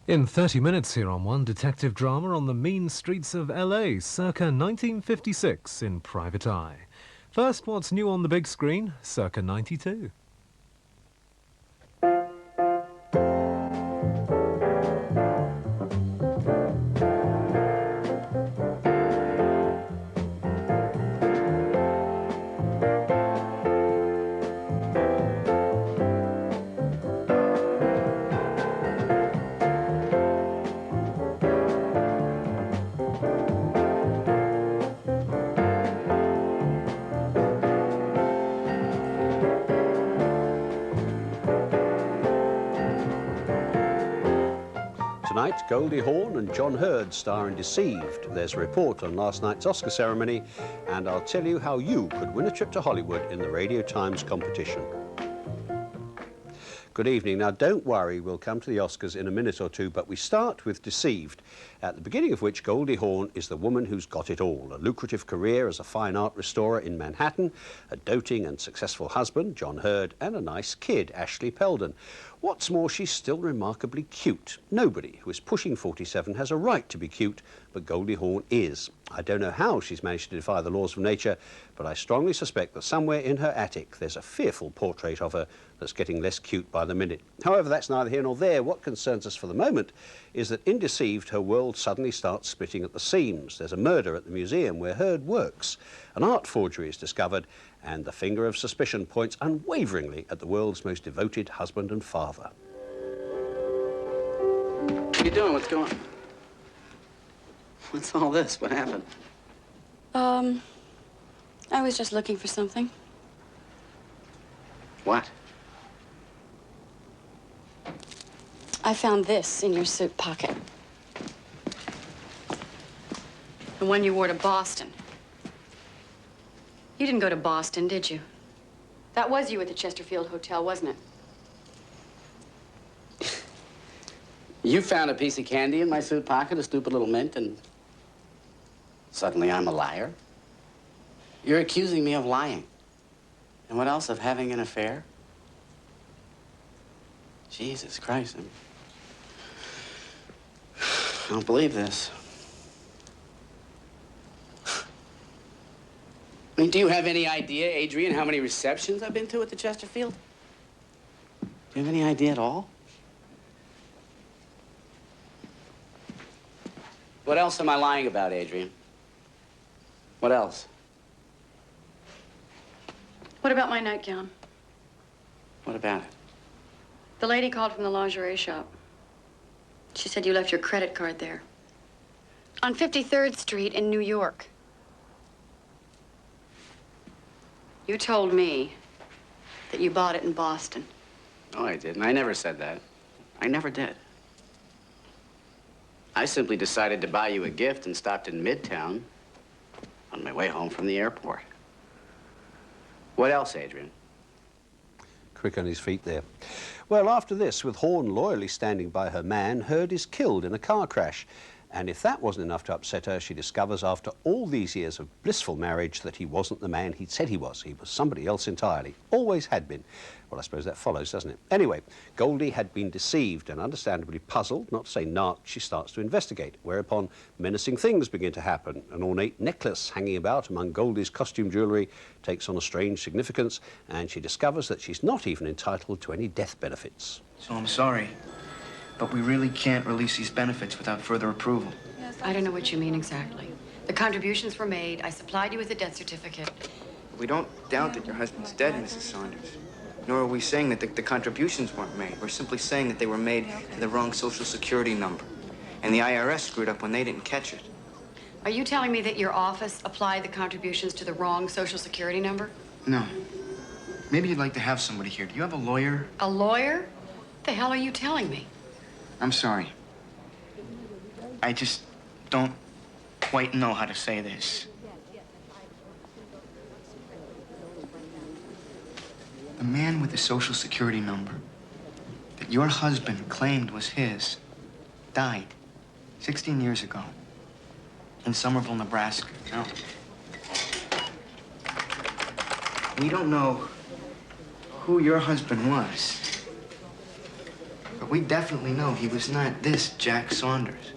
In 30 minutes here on One, detective drama on the mean streets of LA circa 1956 in Private Eye. First, what's new on the big screen circa 92? Tonight, Goldie Hawn and John Hurd star in Deceived. There's a report on last night's Oscar ceremony, and I'll tell you how you could win a trip to Hollywood in the Radio Times competition. Good evening. Now, don't worry, we'll come to the Oscars in a minute or two, but we start with Deceived, at the beginning of which Goldie Hawn is the woman who's got it all. A lucrative career as a fine art restorer in Manhattan, a doting and successful husband, John Hurd, and a nice kid, Ashley Peldon. What's more, she's still remarkably cute. Nobody who is pushing 47 has a right to be cute, but Goldie Hawn is. I don't know how she's managed to defy the laws of nature, but I strongly suspect that somewhere in her attic there's a fearful portrait of her that's getting less cute by the minute. However, that's neither here nor there. What concerns us for the moment is that in Deceived, her world suddenly starts splitting at the seams. There's a murder at the museum where Hurd works. An art forgery is discovered, and the finger of suspicion points unwaveringly at the world's most devoted husband and father. What are you doing? What's going on? What's all this? What happened? I was just looking for something. What? I found this in your suit pocket. The one you wore to Boston. You didn't go to Boston, did you? That was you at the Chesterfield Hotel, wasn't it? You found a piece of candy in my suit pocket, a stupid little mint, and suddenly I'm a liar? You're accusing me of lying. And what else? Of having an affair? Jesus Christ. I don't believe this. I mean, do you have any idea, Adrian, how many receptions I've been to at the Chesterfield? Do you have any idea at all? What else am I lying about, Adrian? What else? What about my nightgown? What about it? The lady called from the lingerie shop. She said you left your credit card there. On 53rd Street in New York. You told me that you bought it in Boston. No, I didn't. I never said that. I never did. I simply decided to buy you a gift and stopped in Midtown on my way home from the airport. What else, Adrian? Quick on his feet there. Well, after this, with Hawn loyally standing by her man, Hurd is killed in a car crash. And if that wasn't enough to upset her, she discovers after all these years of blissful marriage that he wasn't the man he'd said he was. He was somebody else entirely. Always had been. Well, I suppose that follows, doesn't it? Anyway, Goldie had been deceived and understandably puzzled, not to say narked. She starts to investigate, whereupon menacing things begin to happen. An ornate necklace hanging about among Goldie's costume jewellery takes on a strange significance, and she discovers that she's not even entitled to any death benefits. So I'm sorry, but we really can't release these benefits without further approval. I don't know what you mean exactly. The contributions were made. I supplied you with a death certificate. We don't doubt that your husband's dead, Mrs. Saunders. Nor are we saying that the contributions weren't made. We're simply saying that they were made to the wrong Social Security number. And the IRS screwed up when they didn't catch it. Are you telling me that your office applied the contributions to the wrong Social Security number? No. Maybe you'd like to have somebody here. Do you have a lawyer? A lawyer? What the hell are you telling me? I'm sorry. I just don't quite know how to say this. The man with the Social Security number that your husband claimed was his died 16 years ago in Somerville, Nebraska. Now, we don't know who your husband was, but we definitely know he was not this Jack Saunders.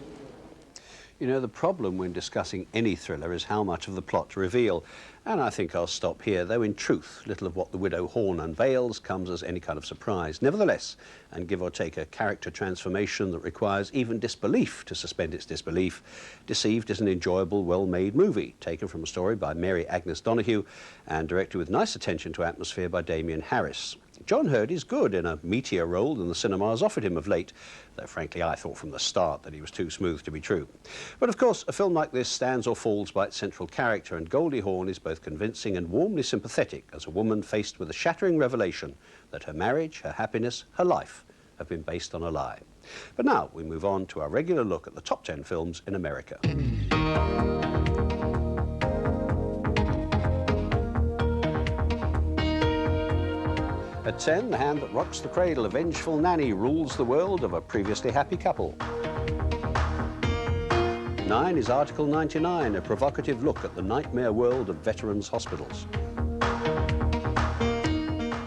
You know, the problem when discussing any thriller is how much of the plot to reveal. And I think I'll stop here, though in truth, little of what the widow Hawn unveils comes as any kind of surprise. Nevertheless, and give or take a character transformation that requires even disbelief to suspend its disbelief, Deceived is an enjoyable, well-made movie, taken from a story by Mary Agnes Donahue and directed with nice attention to atmosphere by Damien Harris. John Hurd is good in a meatier role than the cinema has offered him of late, though frankly I thought from the start that he was too smooth to be true. But of course, a film like this stands or falls by its central character, and Goldie Hawn is both convincing and warmly sympathetic as a woman faced with a shattering revelation that her marriage, her happiness, her life have been based on a lie. But now we move on to our regular look at the top 10 films in America. At 10, The Hand That Rocks the Cradle, a vengeful nanny rules the world of a previously happy couple. 9 is Article 99, a provocative look at the nightmare world of veterans' hospitals.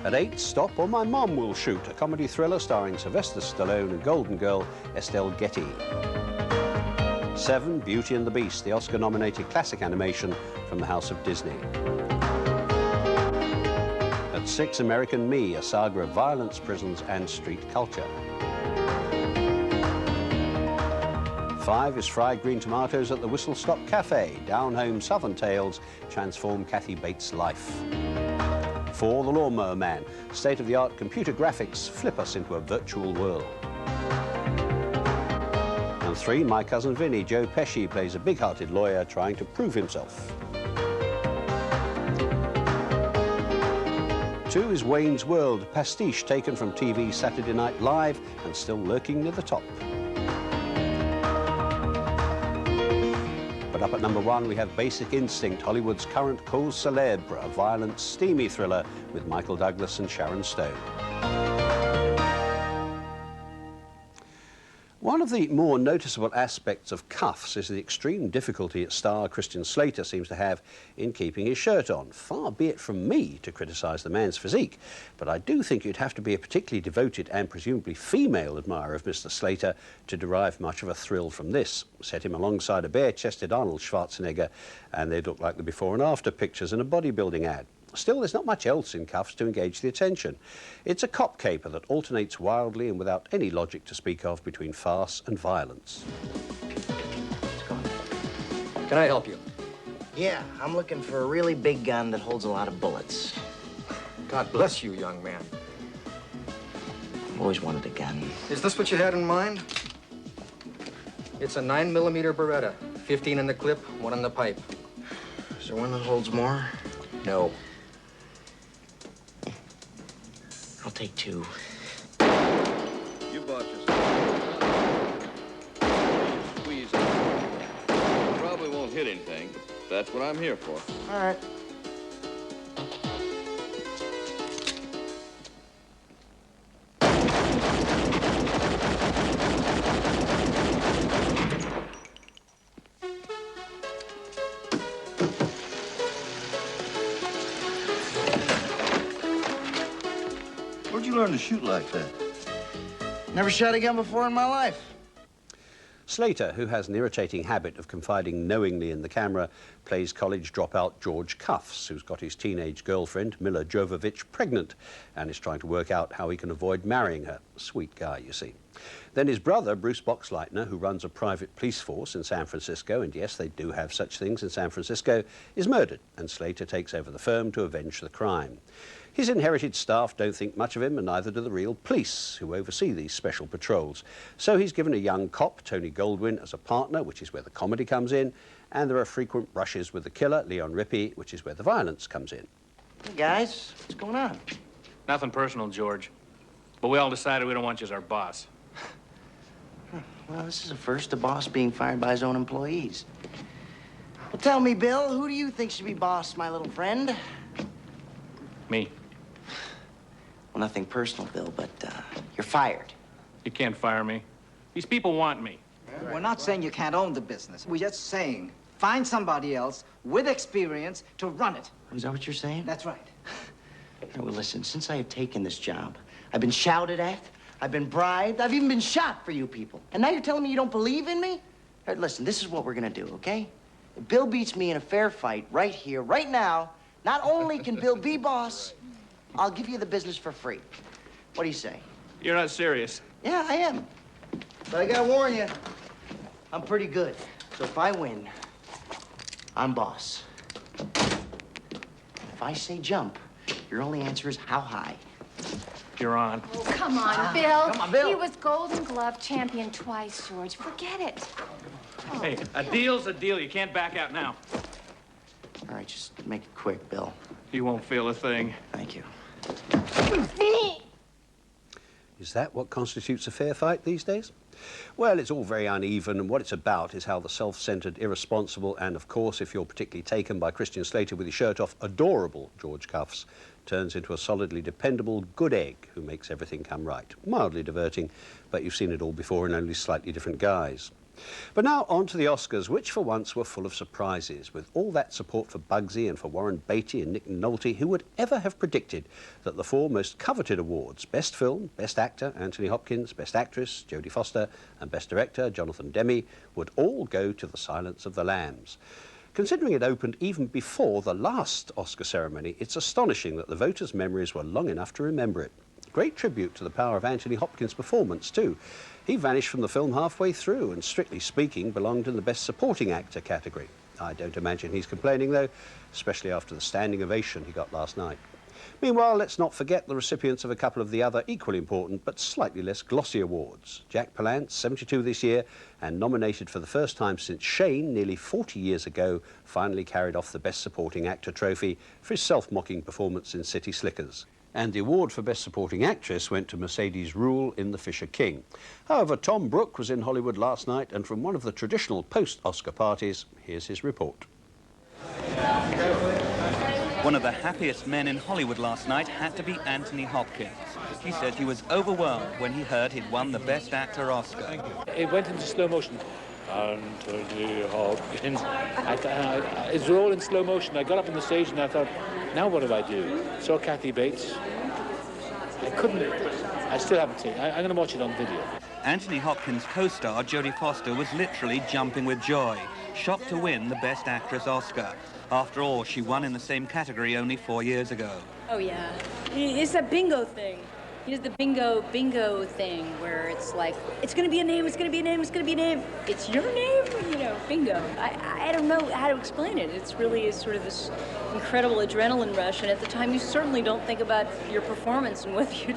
At 8, Stop or My Mom Will Shoot, a comedy thriller starring Sylvester Stallone and Golden Girl Estelle Getty. 7, Beauty and the Beast, the Oscar-nominated classic animation from the House of Disney. At 6, American Me, a saga of violence, prisons and street culture. 5 is Fried Green Tomatoes at the Whistle Stop Cafe. Down-home Southern tales transform Kathy Bates' life. 4, The Lawnmower Man. State-of-the-art computer graphics flip us into a virtual world. And 3, My Cousin Vinny. Joe Pesci plays a big-hearted lawyer trying to prove himself. 2 is Wayne's World, a pastiche taken from TV's Saturday Night Live and still lurking near the top. But up at number 1, we have Basic Instinct, Hollywood's current cause célèbre, a violent, steamy thriller with Michael Douglas and Sharon Stone. One of the more noticeable aspects of Cuffs is the extreme difficulty its star Christian Slater seems to have in keeping his shirt on. Far be it from me to criticise the man's physique, but I do think you'd have to be a particularly devoted and presumably female admirer of Mr. Slater to derive much of a thrill from this. Set him alongside a bare-chested Arnold Schwarzenegger and they'd look like the before and after pictures in a bodybuilding ad. Still, there's not much else in Cuffs to engage the attention. It's a cop caper that alternates wildly and without any logic to speak of between farce and violence. Can I help you? Yeah, I'm looking for a really big gun that holds a lot of bullets. God bless you, young man. I've always wanted a gun. Is this what you had in mind? It's a 9mm Beretta. 15 in the clip, 1 in the pipe. Is there one that holds more? No. I'll take 2. You bought yourself. Squeeze it. Probably won't hit anything, but that's what I'm here for. All right. Where'd you learn to shoot like that? Never shot a gun before in my life. Slater, who has an irritating habit of confiding knowingly in the camera, plays college dropout George Cuffs, who's got his teenage girlfriend, Mila Jovovich, pregnant and is trying to work out how he can avoid marrying her. Sweet guy, you see. Then his brother, Bruce Boxleitner, who runs a private police force in San Francisco, and yes, they do have such things in San Francisco, is murdered, and Slater takes over the firm to avenge the crime. His inherited staff don't think much of him, and neither do the real police, who oversee these special patrols. So he's given a young cop, Tony Goldwyn, as a partner, which is where the comedy comes in, and there are frequent brushes with the killer, Leon Rippey, which is where the violence comes in. Hey, guys, what's going on? Nothing personal, George. But we all decided we don't want you as our boss. Well, this is the first, a boss being fired by his own employees. Well, tell me, Bill, who do you think should be boss, my little friend? Me. Well, nothing personal, Bill, but you're fired. You can't fire me. These people want me. We're not saying you can't own the business. We're just saying find somebody else with experience to run it. Is that what you're saying? That's right. Well, listen, since I have taken this job, I've been shouted at, I've been bribed. I've even been shot for you people. And now you're telling me you don't believe in me? Hey, listen, this is what we're gonna do, okay? If Bill beats me in a fair fight right here, right now, not only can Bill be boss, I'll give you the business for free. What do you say? You're not serious. Yeah, I am. But I gotta warn you, I'm pretty good. So if I win, I'm boss. If I say jump, your only answer is how high. You're on. Oh, come on, Bill. Come on, Bill. He was Golden Glove champion twice, George. Forget it. Hey, a deal's a deal. You can't back out now. All right, just make it quick, Bill. You won't feel a thing. Thank you. Is that what constitutes a fair fight these days? Well, it's all very uneven, and what it's about is how the self-centered, irresponsible, and of course, if you're particularly taken by Christian Slater with his shirt off, adorable George Cuffs, turns into a solidly dependable good egg who makes everything come right. Mildly diverting, but you've seen it all before in only slightly different guise. But now on to the Oscars, which for once were full of surprises. With all that support for Bugsy and for Warren Beatty and Nick Nolte, who would ever have predicted that the four most coveted awards, Best Film, Best Actor, Anthony Hopkins, Best Actress, Jodie Foster, and Best Director, Jonathan Demme, would all go to The Silence of the Lambs. Considering it opened even before the last Oscar ceremony, it's astonishing that the voters' memories were long enough to remember it. Great tribute to the power of Anthony Hopkins' performance, too. He vanished from the film halfway through and, strictly speaking, belonged in the Best Supporting Actor category. I don't imagine he's complaining, though, especially after the standing ovation he got last night. Meanwhile, let's not forget the recipients of a couple of the other equally important but slightly less glossy awards. Jack Palance, 72 this year, and nominated for the first time since Shane, nearly 40 years ago, finally carried off the Best Supporting Actor trophy for his self-mocking performance in City Slickers. And the award for Best Supporting Actress went to Mercedes Ruehl in The Fisher King. However, Tom Brooke was in Hollywood last night, and from one of the traditional post-Oscar parties, here's his report. One of the happiest men in Hollywood last night had to be Anthony Hopkins. He said he was overwhelmed when he heard he'd won the Best Actor Oscar. It went into slow motion. Anthony Hopkins. It was all in slow motion. I got up on the stage and I thought, now what do I do? Saw Kathy Bates. I still haven't seen it. I'm going to watch it on video. Anthony Hopkins' co-star Jodie Foster was literally jumping with joy, shocked to win the Best Actress Oscar. After all, she won in the same category only 4 years ago. Oh, yeah. It's a bingo thing. He does the bingo thing where it's like, it's going to be a name, it's going to be a name, it's going to be a name. It's your name, you know, bingo. I don't know how to explain it. It's really sort of this incredible adrenaline rush, and at the time you certainly don't think about your performance and whether you